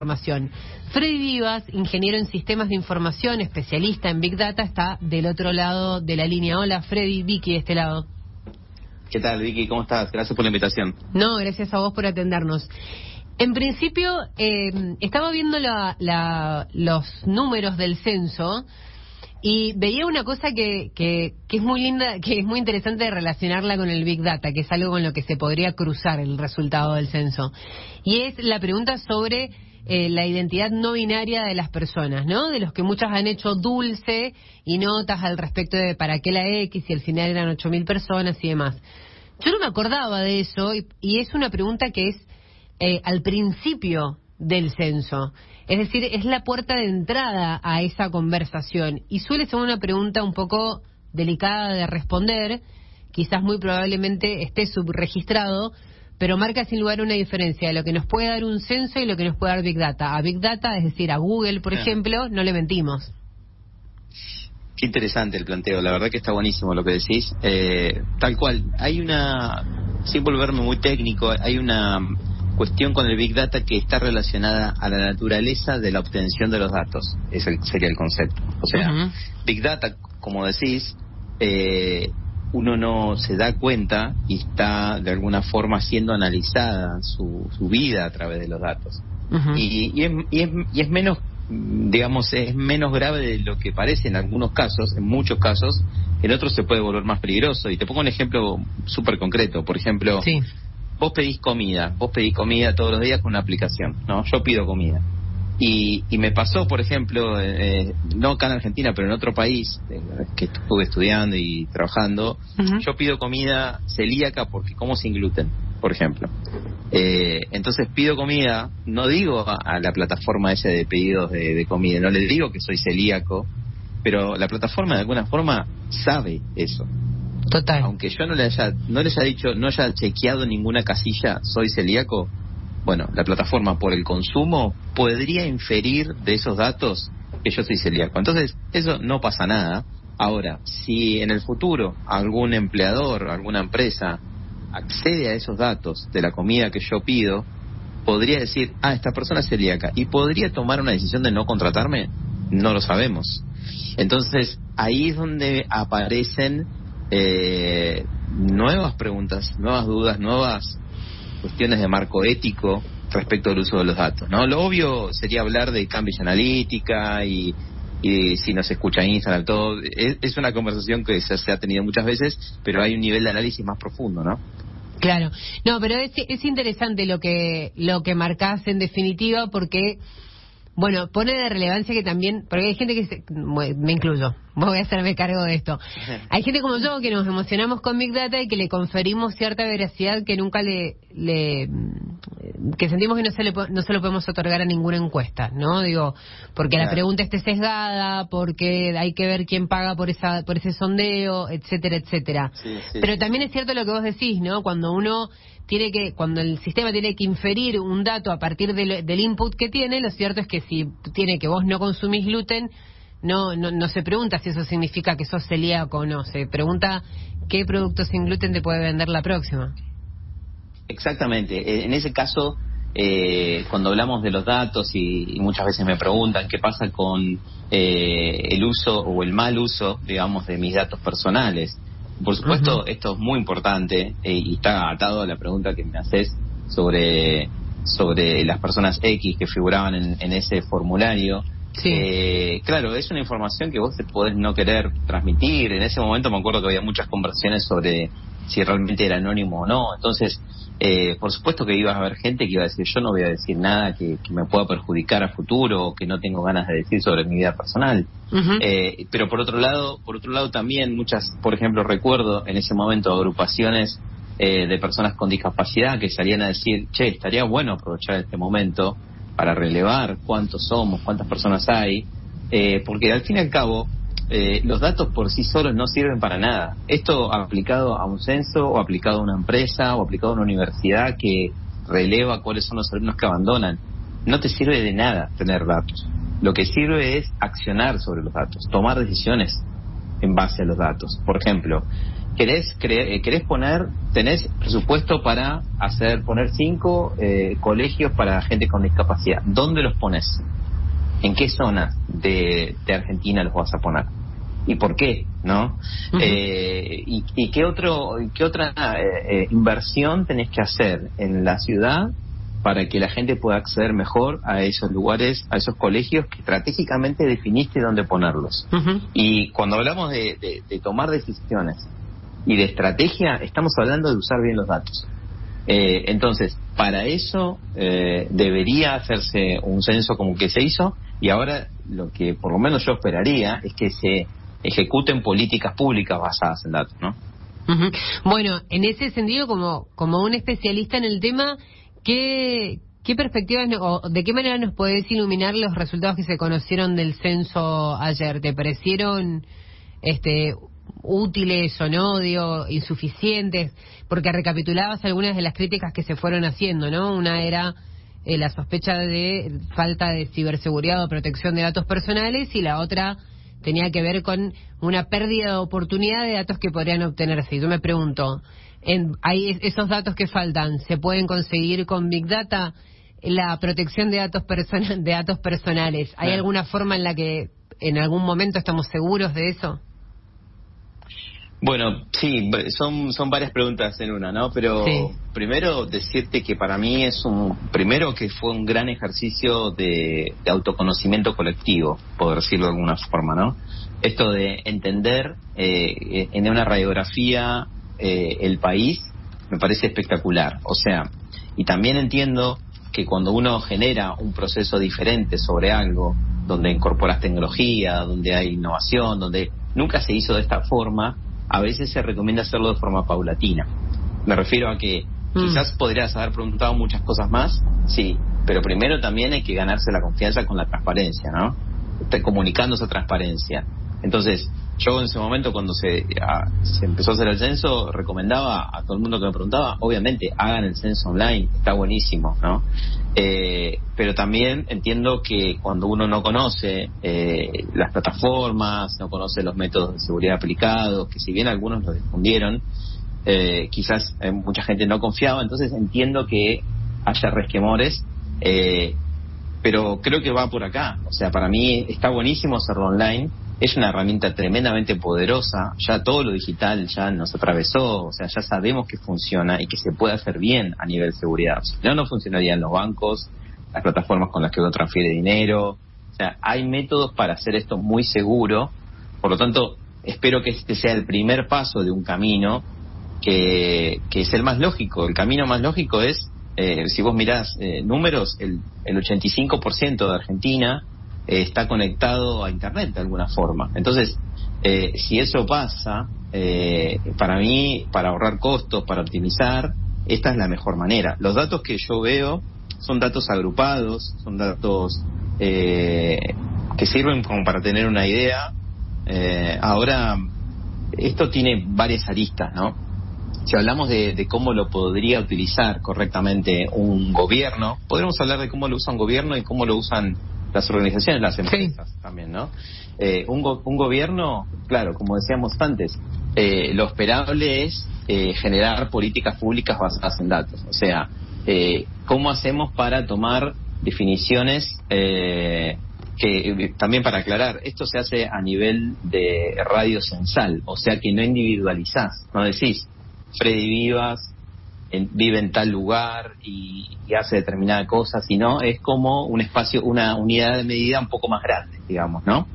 Información. Freddy Vivas, ingeniero en sistemas de información, especialista en Big Data, está del otro lado de la línea. Hola Freddy, Vicky de este lado. ¿Qué tal, Vicky? ¿Cómo estás? Gracias por la invitación. No, gracias a vos por atendernos. En principio, estaba viendo los números del censo y veía una cosa que es muy linda, que es muy interesante de relacionarla con el Big Data, que es algo con lo que se podría cruzar el resultado del censo. Y es la pregunta sobre la identidad no binaria de las personas, ¿no? De los que muchas han hecho dulce y notas al respecto de para qué la X y al final eran 8.000 personas y demás. Yo no me acordaba de eso y es una pregunta que es al principio del censo. Es decir, es la puerta de entrada a esa conversación y suele ser una pregunta un poco delicada de responder, quizás muy probablemente esté subregistrado, pero marca sin lugar una diferencia de lo que nos puede dar un censo y lo que nos puede dar Big Data. A Big Data, es decir, a Google, por ejemplo, no le mentimos. Qué interesante el planteo, la verdad que está buenísimo lo que decís. Tal cual, hay una, sin volverme muy técnico, hay una cuestión con el Big Data que está relacionada a la naturaleza de la obtención de los datos. Ese sería el concepto. O sea, Big Data, como decís, uno no se da cuenta y está de alguna forma siendo analizada su vida a través de los datos. Y es menos, digamos, es menos grave de lo que parece en algunos casos, en muchos casos, en otros se puede volver más peligroso. Y te pongo un ejemplo súper concreto. Por ejemplo, vos pedís comida todos los días con una aplicación, ¿no? Yo pido comida. Y me pasó, por ejemplo, no acá en Argentina, pero en otro país que estuve estudiando y trabajando, yo pido comida celíaca porque como sin gluten, por ejemplo. Entonces pido comida, no digo a la plataforma esa de pedidos de comida, no le digo que soy celíaco, pero la plataforma de alguna forma sabe eso. Total. Aunque yo no les haya dicho, no haya chequeado ninguna casilla, soy celíaco. Bueno, la plataforma por el consumo podría inferir de esos datos que yo soy celíaco. Entonces, eso no pasa nada. Ahora, si en el futuro algún empleador, alguna empresa accede a esos datos de la comida que yo pido, podría decir, esta persona es celíaca, y podría tomar una decisión de no contratarme, no lo sabemos. Entonces, ahí es donde aparecen nuevas preguntas, nuevas dudas, nuevas cuestiones de marco ético respecto al uso de los datos, ¿no? Lo obvio sería hablar de Cambridge Analytica y si nos escucha Instagram, todo. Es una conversación que se ha tenido muchas veces, pero hay un nivel de análisis más profundo, ¿no? Claro. No, pero es interesante lo que marcás en definitiva porque, bueno, pone de relevancia que también, porque hay gente que me incluyo, voy a hacerme cargo de esto. Hay gente como yo que nos emocionamos con Big Data y que le conferimos cierta veracidad que nunca que sentimos que no se lo podemos otorgar a ninguna encuesta, ¿no? Digo, porque la pregunta esté sesgada, porque hay que ver quién paga por ese sondeo, etcétera, etcétera. Pero también es cierto lo que vos decís, ¿no? Cuando cuando el sistema tiene que inferir un dato a partir del input que tiene, lo cierto es que si tiene que vos no consumís gluten, no se pregunta si eso significa que sos celíaco o no, se pregunta qué producto sin gluten te puede vender la próxima. Exactamente. En ese caso, cuando hablamos de los datos y muchas veces me preguntan qué pasa con el uso o el mal uso, digamos, de mis datos personales. Por supuesto, esto es muy importante y está atado a la pregunta que me haces sobre las personas X que figuraban en ese formulario. Claro, es una información que vos te podés no querer transmitir. En ese momento me acuerdo que había muchas conversaciones sobre si realmente era anónimo o no. Entonces, por supuesto que iba a haber gente que iba a decir, yo no voy a decir nada que me pueda perjudicar a futuro o que no tengo ganas de decir sobre mi vida personal. Pero por otro lado también por ejemplo, recuerdo en ese momento agrupaciones de personas con discapacidad que salían a decir, estaría bueno aprovechar este momento para relevar cuántos somos, cuántas personas hay, porque al fin y al cabo los datos por sí solos no sirven para nada. Esto aplicado a un censo o aplicado a una empresa o aplicado a una universidad que releva cuáles son los alumnos que abandonan, no te sirve de nada tener datos. Lo que sirve es accionar sobre los datos, tomar decisiones. en base a los datos. Por ejemplo, tenés presupuesto para poner 5 colegios para gente con discapacidad. ¿Dónde los pones? ¿En qué zona de Argentina los vas a poner? ¿Y por qué? ¿No? Uh-huh. ¿Y qué otra inversión tenés que hacer en la ciudad para que la gente pueda acceder mejor a esos lugares, a esos colegios que estratégicamente definiste dónde ponerlos? Uh-huh. Y cuando hablamos de tomar decisiones y de estrategia, estamos hablando de usar bien los datos. Entonces, para eso debería hacerse un censo como que se hizo, y ahora lo que por lo menos yo esperaría es que se ejecuten políticas públicas basadas en datos, ¿no? Uh-huh. Bueno, en ese sentido, como un especialista en el tema, ¿qué perspectivas o de qué manera nos podés iluminar los resultados que se conocieron del censo ayer? ¿Te parecieron útiles o no, insuficientes? Porque recapitulabas algunas de las críticas que se fueron haciendo, ¿no? Una era la sospecha de falta de ciberseguridad o protección de datos personales, y la otra tenía que ver con una pérdida de oportunidad de datos que podrían obtenerse. Y yo me pregunto, esos datos que faltan, ¿se pueden conseguir con Big Data? La protección de datos personales, ¿hay alguna forma en la que en algún momento estamos seguros de eso? Bueno, sí, son varias preguntas en una, ¿no? Pero sí, primero decirte que para mí primero que fue un gran ejercicio de autoconocimiento colectivo, por decirlo de alguna forma, ¿no? Esto de entender en una radiografía el país me parece espectacular. O sea, y también entiendo que cuando uno genera un proceso diferente sobre algo, donde incorporas tecnología, donde hay innovación, donde nunca se hizo de esta forma, a veces se recomienda hacerlo de forma paulatina. Me refiero a que quizás podrías haber preguntado muchas cosas más, sí, pero primero también hay que ganarse la confianza con la transparencia, ¿no? Comunicando esa transparencia. Entonces, yo en ese momento, cuando se empezó a hacer el censo, recomendaba a todo el mundo que me preguntaba, obviamente, hagan el censo online, está buenísimo, ¿no? Pero también entiendo que cuando uno no conoce las plataformas, no conoce los métodos de seguridad aplicados, que si bien algunos los difundieron, quizás mucha gente no confiaba, entonces entiendo que haya resquemores, pero creo que va por acá. O sea, para mí está buenísimo hacerlo online. Es una herramienta tremendamente poderosa, ya todo lo digital ya nos atravesó, o sea, ya sabemos que funciona y que se puede hacer bien a nivel de seguridad. Si no, no funcionarían los bancos, las plataformas con las que uno transfiere dinero. O sea, hay métodos para hacer esto muy seguro. Por lo tanto, espero que este sea el primer paso de un camino que es el más lógico. El camino más lógico es, si vos mirás números, el 85% de Argentina está conectado a Internet de alguna forma. Entonces, si eso pasa, para mí, para ahorrar costos, para optimizar, esta es la mejor manera. Los datos que yo veo son datos agrupados, son datos que sirven como para tener una idea. Ahora, esto tiene varias aristas, ¿no? Si hablamos de cómo lo podría utilizar correctamente un gobierno, podríamos hablar de cómo lo usa un gobierno y cómo lo usan las organizaciones, las empresas, sí, también, ¿no? Un gobierno, claro, como decíamos antes, lo esperable es generar políticas públicas basadas en datos. O sea, ¿cómo hacemos para tomar definiciones que, también para aclarar, esto se hace a nivel de radio censal, o sea que no individualizás, no decís, Freddy Vivas vive en tal lugar y hace determinada cosa, sino es como un espacio, una unidad de medida un poco más grande, digamos, ¿no?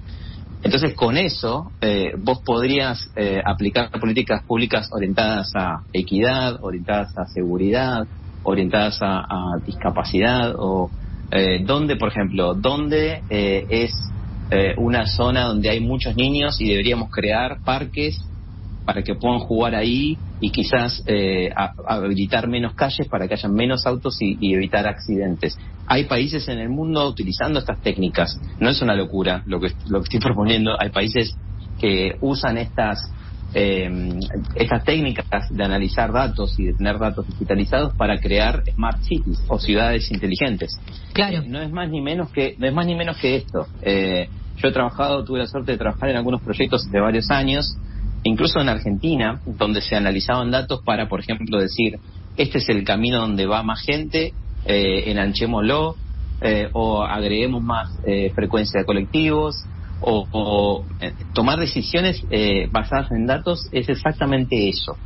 Entonces, con eso, vos podrías aplicar políticas públicas orientadas a equidad, orientadas a seguridad, orientadas a discapacidad, o donde, por ejemplo, donde es una zona donde hay muchos niños y deberíamos crear parques para que puedan jugar ahí y quizás habilitar menos calles para que haya menos autos y evitar accidentes. Hay países en el mundo utilizando estas técnicas. No es una locura lo que estoy proponiendo. Hay países que usan estas técnicas de analizar datos y de tener datos digitalizados para crear smart cities o ciudades inteligentes. Claro. No es más ni menos que esto. Yo tuve la suerte de trabajar en algunos proyectos de varios años, incluso en Argentina, donde se analizaban datos para, por ejemplo, decir, este es el camino donde va más gente, enanchémoslo, o agreguemos más frecuencia de colectivos, o tomar decisiones basadas en datos es exactamente eso.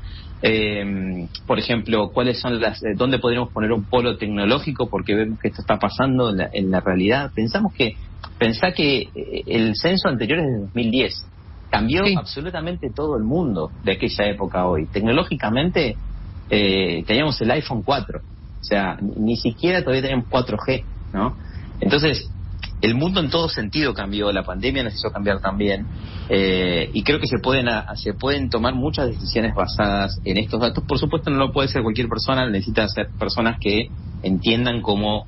Por ejemplo, cuáles son dónde podríamos poner un polo tecnológico, porque vemos que esto está pasando en la realidad. Pensá que el censo anterior es de 2010. Cambió absolutamente todo el mundo de aquella época a hoy. Tecnológicamente teníamos el iPhone 4, o sea, ni siquiera todavía teníamos 4G, ¿no? Entonces, el mundo en todo sentido cambió, la pandemia nos hizo cambiar también, y creo que se pueden tomar muchas decisiones basadas en estos datos. Por supuesto, no lo puede ser cualquier persona, necesita ser personas que entiendan cómo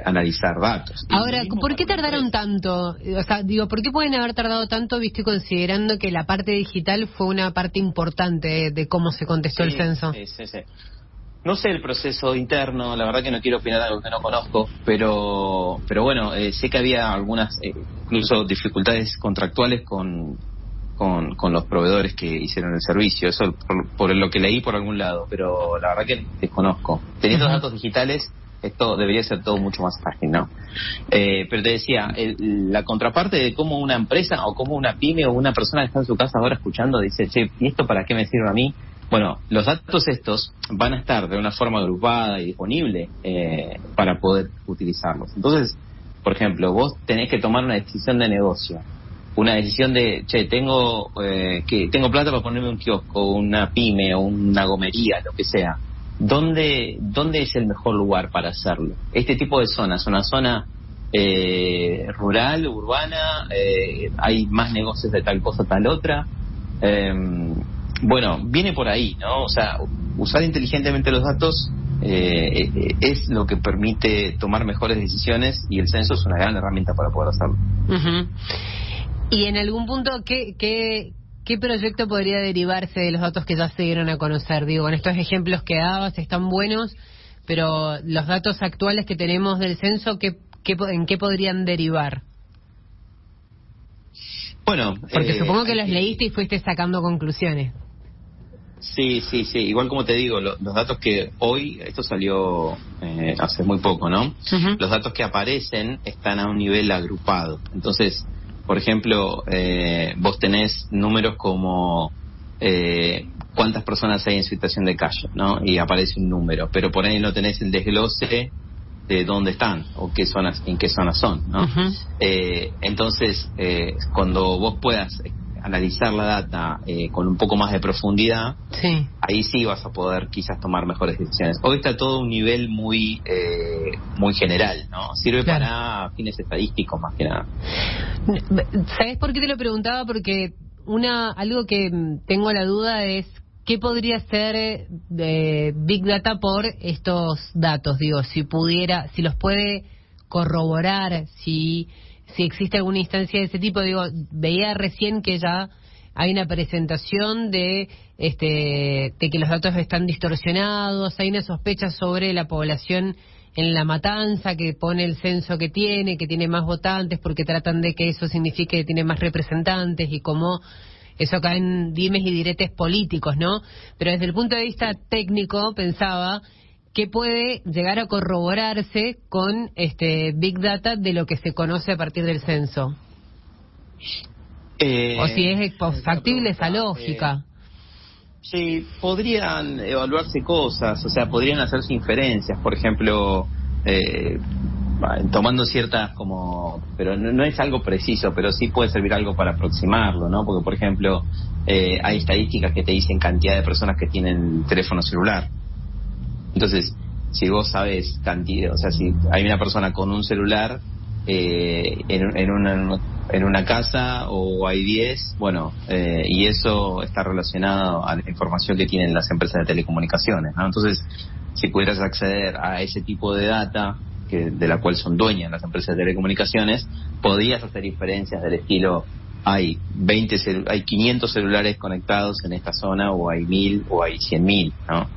analizar datos. Ahora, ¿por qué tardaron tanto? O sea, digo, ¿por qué pueden haber tardado tanto, visto y considerando que la parte digital fue una parte importante de cómo se contestó el censo? Sí. No sé el proceso interno, la verdad que no quiero opinar algo que no conozco, pero bueno, sé que había algunas, incluso dificultades contractuales con los proveedores que hicieron el servicio, eso por lo que leí por algún lado, pero la verdad que desconozco. Teniendo datos digitales, esto debería ser todo mucho más fácil, ¿no? Pero te decía, la contraparte de cómo una empresa o cómo una pyme o una persona que está en su casa ahora escuchando dice, che, ¿y esto para qué me sirve a mí? Bueno, los datos estos van a estar de una forma agrupada y disponible para poder utilizarlos. Entonces, por ejemplo, vos tenés que tomar una decisión de negocio, una decisión de, che, tengo plata para ponerme un kiosco, una pyme o una gomería, lo que sea. ¿Dónde es el mejor lugar para hacerlo? Este tipo de zonas, una zona rural, urbana, hay más negocios de tal cosa, tal otra. Bueno, viene por ahí, ¿no? O sea, usar inteligentemente los datos es lo que permite tomar mejores decisiones, y el censo es una gran herramienta para poder hacerlo. Y en algún punto, ¿qué proyecto podría derivarse de los datos que ya se dieron a conocer? Digo, con estos ejemplos que dabas están buenos, pero los datos actuales que tenemos del censo, ¿en qué podrían derivar? Bueno, porque supongo que los leíste y fuiste sacando conclusiones. Sí. Igual, como te digo, los datos que hoy, esto salió hace muy poco, ¿no? Los datos que aparecen están a un nivel agrupado. Entonces, por ejemplo, vos tenés números como cuántas personas hay en situación de calle, ¿no? Y aparece un número, pero por ahí no tenés el desglose de dónde están o en qué zonas son, ¿no? Entonces, cuando vos puedas analizar la data con un poco más de profundidad, ahí sí vas a poder quizás tomar mejores decisiones. Hoy está todo a un nivel muy general, ¿no? Sirve para fines estadísticos más que nada. ¿Sabes por qué te lo preguntaba? Porque algo que tengo la duda es ¿qué podría ser Big Data por estos datos? Digo, si los puede corroborar, si existe alguna instancia de ese tipo. Digo, veía recién que ya hay una presentación de que los datos están distorsionados, hay una sospecha sobre la población en La Matanza, que pone el censo que tiene más votantes, porque tratan de que eso signifique que tiene más representantes, y como eso cae en dimes y diretes políticos, ¿no? Pero desde el punto de vista técnico, pensaba que puede llegar a corroborarse con Big Data de lo que se conoce a partir del censo. O si es factible esa lógica. Sí, podrían evaluarse cosas, o sea, podrían hacerse inferencias, por ejemplo, tomando ciertas pero no es algo preciso, pero sí puede servir algo para aproximarlo, ¿no? Porque, por ejemplo, hay estadísticas que te dicen cantidad de personas que tienen teléfono celular. Entonces, si vos sabes cantidad, o sea, si hay una persona con un celular en una casa, o hay 10, bueno, y eso está relacionado a la información que tienen las empresas de telecomunicaciones, ¿no? Entonces, si pudieras acceder a ese tipo de data de la cual son dueñas las empresas de telecomunicaciones, podías hacer inferencias del estilo: hay 500 celulares conectados en esta zona, o hay 1000, o hay 100.000, ¿no?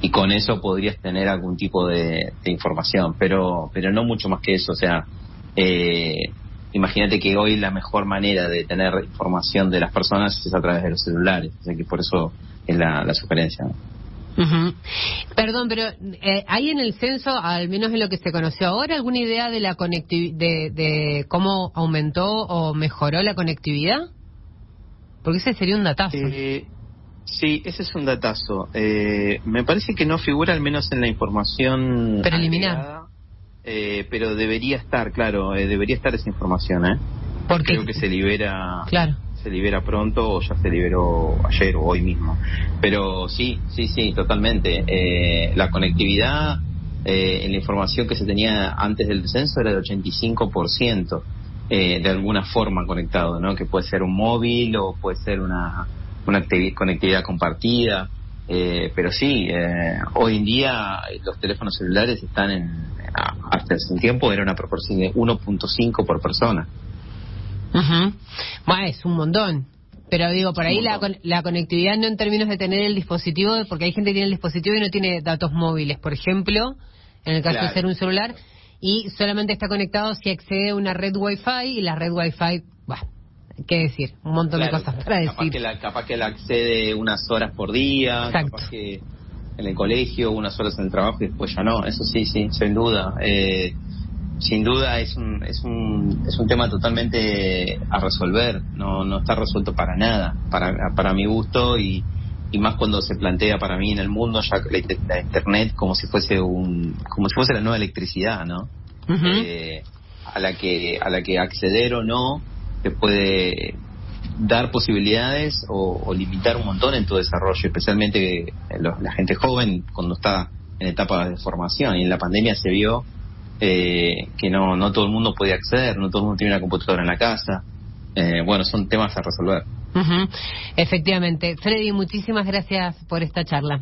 Y con eso podrías tener algún tipo de información, pero no mucho más que eso. O sea, imagínate que hoy la mejor manera de tener información de las personas es a través de los celulares, o sea que por eso es la sugerencia, ¿no? Uh-huh. Perdón, pero ¿hay en el censo, al menos en lo que se conoció ahora, alguna idea de la de cómo aumentó o mejoró la conectividad? Porque ese sería un datazo. Sí, ese es un datazo. Me parece que no figura al menos en la información preliminar. agregada, pero debería estar, claro, debería estar esa información, Porque creo que se libera. Claro. Se libera pronto o ya se liberó ayer o hoy mismo. Pero sí, totalmente. La conectividad en la información que se tenía antes del censo era del 85%, de alguna forma conectado, ¿no? Que puede ser un móvil o puede ser una conectividad compartida. Pero sí, hoy en día los teléfonos celulares están hasta hace un tiempo era una proporción de 1.5 por persona. Uh-huh. Bueno, es un montón. Pero digo, por ahí la conectividad no en términos de tener el dispositivo, porque hay gente que tiene el dispositivo y no tiene datos móviles, por ejemplo, en el caso de ser un celular, y solamente está conectado si accede a una red Wi-Fi, y la red Wi-Fi, qué decir, un montón de cosas para decir. Capaz que la accede unas horas por día. Exacto. Capaz que en el colegio, unas horas en el trabajo y después ya no. Eso sí, sin duda. Sin duda es un tema totalmente a resolver, no está resuelto para nada, para mi gusto, y más cuando se plantea para mí en el mundo ya la internet como si fuese la nueva electricidad, ¿no? Uh-huh. A la que acceder o no te puede dar posibilidades o limitar un montón en tu desarrollo, especialmente la gente joven cuando está en etapas de formación, y en la pandemia se vio que no todo el mundo podía acceder, no todo el mundo tiene una computadora en la casa. Bueno, son temas a resolver. Uh-huh. Efectivamente. Freddy, muchísimas gracias por esta charla.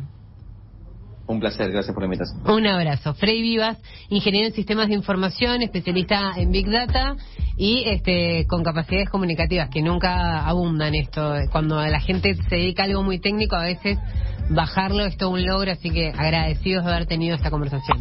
Un placer, gracias por la invitación. Un abrazo. Freddy Vivas, ingeniero en sistemas de información, especialista en Big Data y con capacidades comunicativas que nunca abundan esto. Cuando la gente se dedica a algo muy técnico, a veces bajarlo es todo un logro, así que agradecidos de haber tenido esta conversación.